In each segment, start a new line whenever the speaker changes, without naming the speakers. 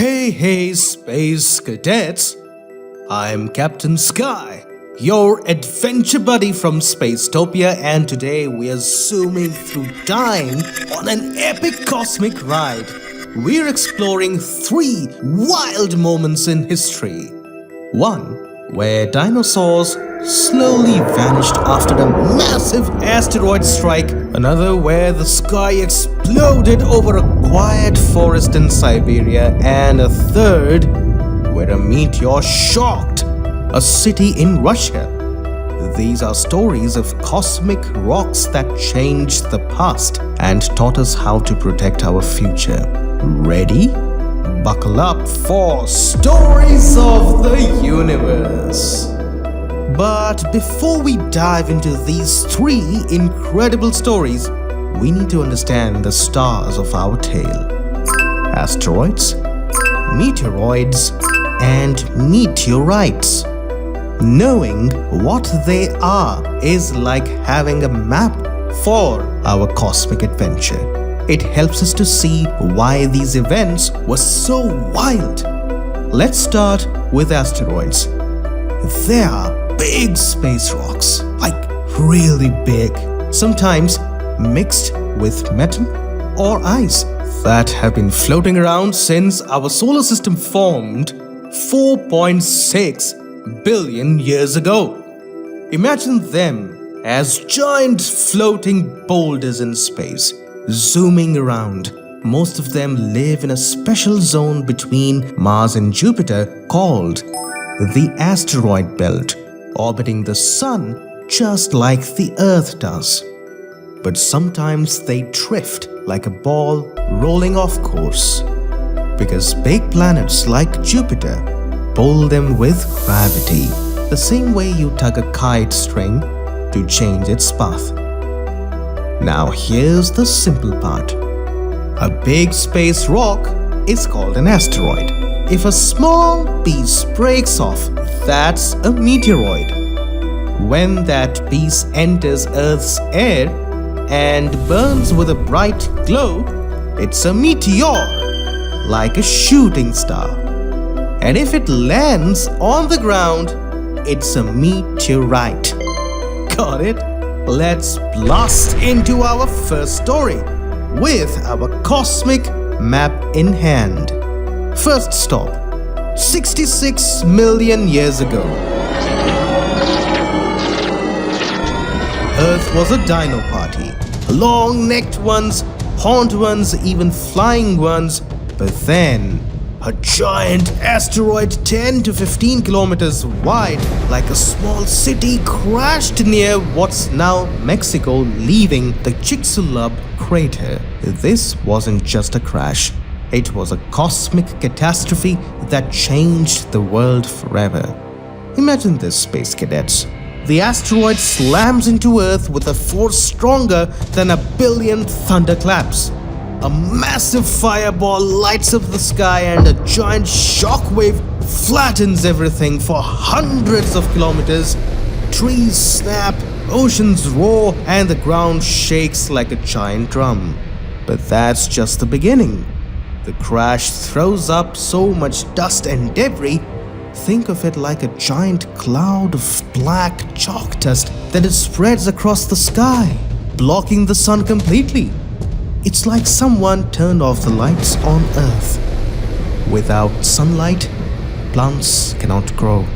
Hey, space cadets! I'm Captain Sky, your adventure buddy from Spacetopia, and today we are zooming through time on an epic cosmic ride. We're exploring 3 wild moments in history. One, where dinosaurs slowly vanished after a massive asteroid strike. Another, where the sky exploded over a quiet forest in Siberia. And a third, where a meteor shocked a city in Russia. These are stories of cosmic rocks that changed the past and taught us how to protect our future. Ready? Buckle up for Stories of the Universe. But before we dive into these 3 incredible stories, we need to understand the stars of our tale: asteroids, meteoroids, and meteorites. Knowing what they are is like having a map for our cosmic adventure. It helps us to see why these events were so wild. Let's start with asteroids. They are big space rocks, like really big, sometimes mixed with metal or ice, that have been floating around since our solar system formed 4.6 billion years ago. Imagine them as giant floating boulders in space, zooming around. Most of them live in a special zone between Mars and Jupiter called the asteroid belt, orbiting the Sun just like the Earth does. But sometimes they drift like a ball rolling off course, because big planets like Jupiter pull them with gravity, the same way you tug a kite string to change its path. Now here's the simple part. A big space rock is called an asteroid. If a small piece breaks off, that's a meteoroid. When that piece enters Earth's air and burns with a bright glow, it's a meteor, like a shooting star. And if it lands on the ground, it's a meteorite. Got it? Let's blast into our first story with our cosmic map in hand. First stop, 66 million years ago. Earth was a dino party. Long-necked ones, horned ones, even flying ones. But then, a giant asteroid 10 to 15 kilometers wide, like a small city, crashed near what's now Mexico, leaving the Chicxulub crater. This wasn't just a crash. It was a cosmic catastrophe that changed the world forever. Imagine this, space cadets. The asteroid slams into Earth with a force stronger than 1 billion thunderclaps. A massive fireball lights up the sky, and a giant shockwave flattens everything for hundreds of kilometers. Trees snap, oceans roar, and the ground shakes like a giant drum. But that's just the beginning. The crash throws up so much dust and debris. Think of it like a giant cloud of black chalk dust that it spreads across the sky, blocking the sun completely. It's like someone turned off the lights on Earth. Without sunlight, plants cannot grow.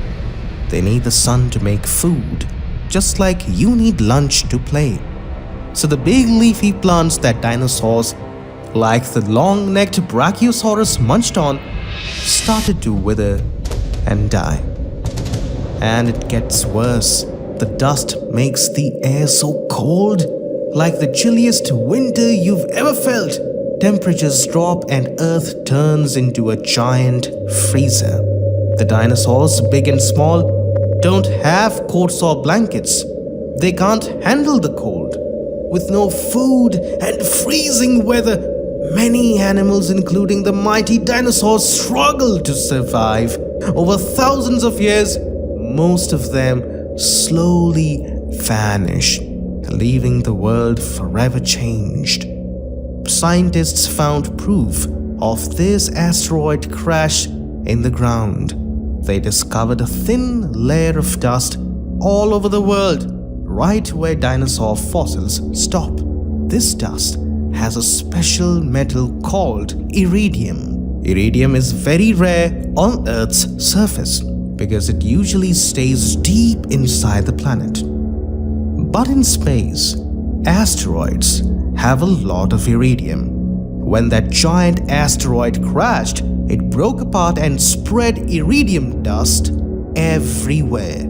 They need the sun to make food, just like you need lunch to play. So the big leafy plants that dinosaurs, like the long-necked Brachiosaurus, munched on, started to wither and die. And it gets worse. The dust makes the air so cold, like the chilliest winter you've ever felt. Temperatures drop and Earth turns into a giant freezer. The dinosaurs, big and small, don't have coats or blankets. They can't handle the cold. With no food and freezing weather, many animals, including the mighty dinosaurs, struggle to survive. Over thousands of years, most of them slowly vanish, leaving the world forever changed. Scientists found proof of this asteroid crash in the ground, they discovered a thin layer of dust all over the world, right where dinosaur fossils stop. This dust has a special metal called iridium. Iridium is very rare on Earth's surface because it usually stays deep inside the planet. But in space, asteroids have a lot of iridium. When that giant asteroid crashed, it broke apart and spread iridium dust everywhere.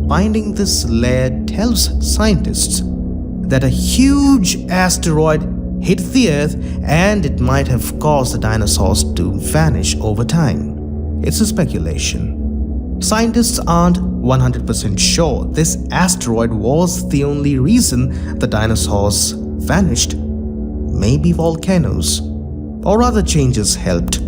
Finding this layer tells scientists that a huge asteroid hit the Earth and it might have caused the dinosaurs to vanish over time. It's a speculation. Scientists aren't 100% sure this asteroid was the only reason the dinosaurs vanished. Maybe volcanoes or other changes helped.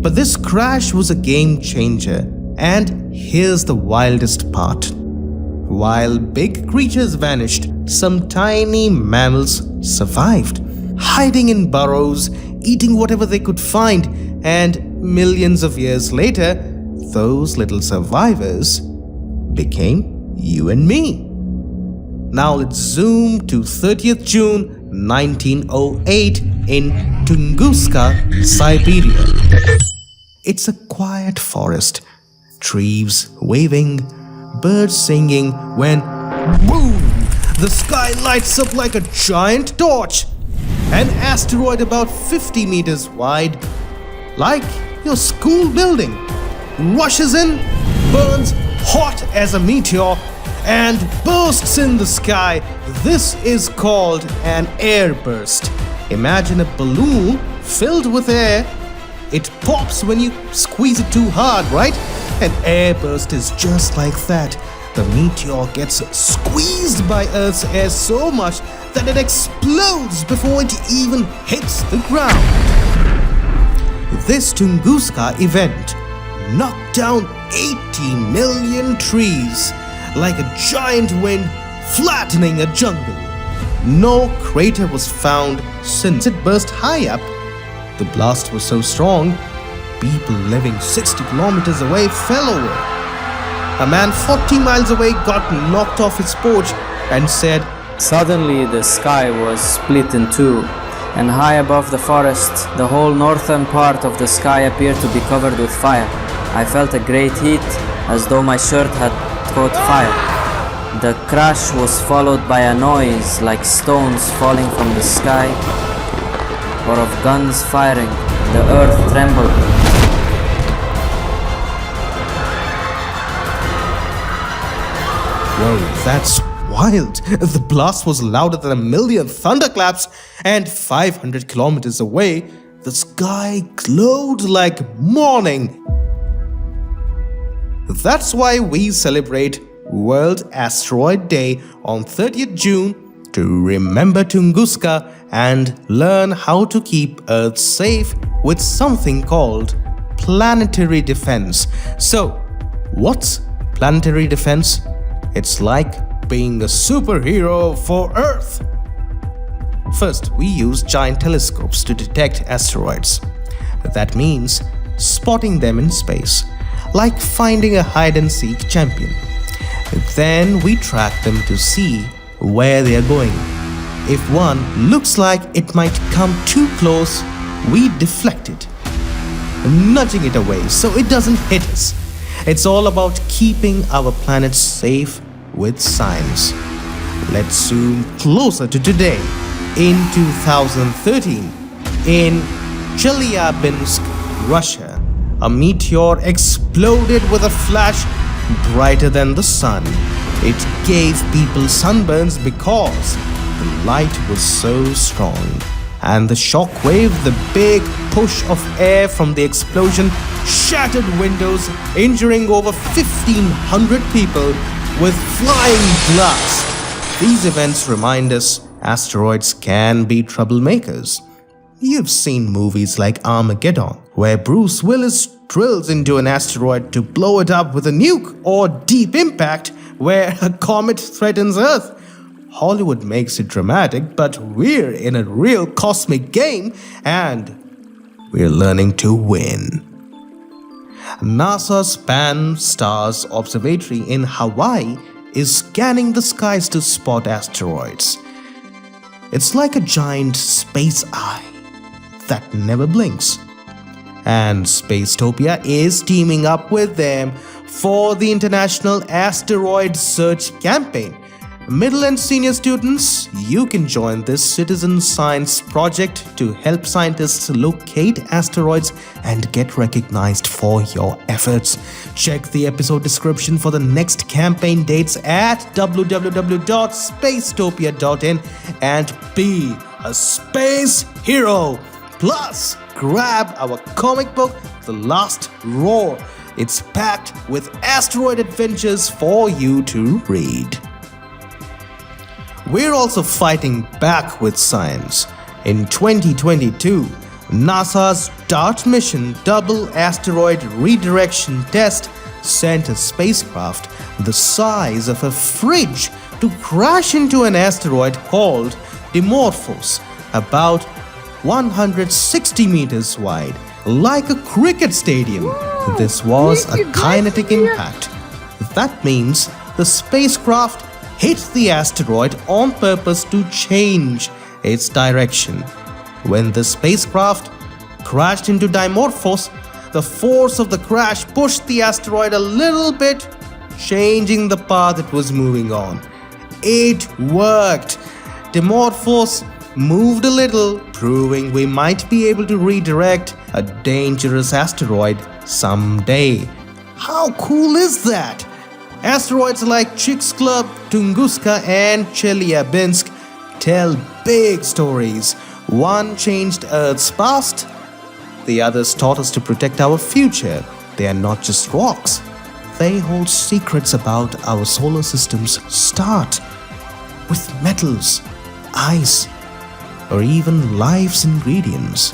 But this crash was a game changer, and here's the wildest part. While big creatures vanished, some tiny mammals survived, hiding in burrows, eating whatever they could find, and millions of years later, those little survivors became you and me. Now let's zoom to 30th June 1908 in Tunguska, Siberia. It's a quiet forest, trees waving, birds singing, when boom! The sky lights up like a giant torch. An asteroid about 50 meters wide, like your school building, rushes in, burns hot as a meteor, and bursts in the sky. This is called an airburst. Imagine a balloon filled with air. It pops when you squeeze it too hard, right? An airburst is just like that. The meteor gets squeezed by Earth's air so much that it explodes before it even hits the ground. This Tunguska event knocked down 80 million trees like a giant wind flattening a jungle. No crater was found since it burst high up. The blast was so strong, people living 60 kilometers away fell over. A man 40 miles away got knocked off his porch and said,
"Suddenly the sky was split in two, and high above the forest, the whole northern part of the sky appeared to be covered with fire. I felt a great heat, as though my shirt had caught fire. The crash was followed by a noise like stones falling from the sky, or of guns firing. The earth trembled."
Whoa, that's wild. The blast was louder than a million thunderclaps, and 500 kilometers away, the sky glowed like morning. That's why we celebrate World Asteroid Day on 30th June to remember Tunguska and learn how to keep Earth safe with something called planetary defense. So, what's planetary defense? It's like being a superhero for Earth. First, we use giant telescopes to detect asteroids. That means spotting them in space, like finding a hide-and-seek champion. Then we track them to see where they are going. If one looks like it might come too close, we deflect it, nudging it away so it doesn't hit us. It's all about keeping our planet safe with science. Let's zoom closer to today. In 2013, in Chelyabinsk, Russia, a meteor exploded with a flash brighter than the sun. It gave people sunburns because the light was so strong. And the shockwave, the big push of air from the explosion, shattered windows, injuring over 1,500 people with flying glass. These events remind us asteroids can be troublemakers. You've seen movies like Armageddon, where Bruce Willis drills into an asteroid to blow it up with a nuke, or Deep Impact, where a comet threatens Earth. Hollywood makes it dramatic, but we're in a real cosmic game, and we're learning to win. NASA's Pan-STARRS Observatory in Hawaii is scanning the skies to spot asteroids. It's like a giant space eye that never blinks. And Spacetopia is teaming up with them for the International Asteroid Search Campaign. Middle and senior students, you can join this citizen science project to help scientists locate asteroids and get recognized for your efforts. Check the episode description for the next campaign dates at www.spacetopia.in and be a space hero. Plus, grab our comic book, The Last Roar. It's packed with asteroid adventures for you to read. We're also fighting back with science. In 2022, NASA's DART mission Double Asteroid Redirection Test sent a spacecraft the size of a fridge to crash into an asteroid called Dimorphos, about 160 meters wide, like a cricket stadium.
Whoa,
This was a
wicked
kinetic
nice here.
impact. That means the spacecraft hit the asteroid on purpose to change its direction. When the spacecraft crashed into Dimorphos, the force of the crash pushed the asteroid a little bit, changing the path it was moving on. It worked. Dimorphos moved a little, proving we might be able to redirect a dangerous asteroid someday. How cool is that? Asteroids like Chicxulub, Tunguska, and Chelyabinsk tell big stories. One changed Earth's past, the others taught us to protect our future. They are not just rocks, they hold secrets about our solar system's start, with metals, ice, or even life's ingredients.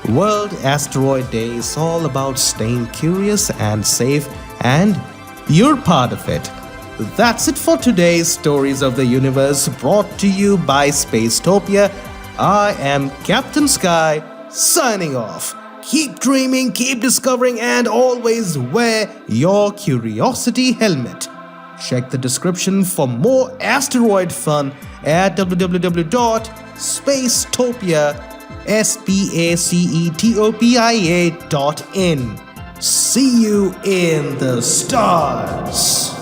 World Asteroid Day is all about staying curious and safe, and you're part of it. That's it for today's Stories of the Universe, brought to you by Spacetopia. I am Captain Sky, signing off. Keep dreaming, keep discovering, and always wear your curiosity helmet. Check the description for more asteroid fun at www.spacetopia.in. See you in the stars.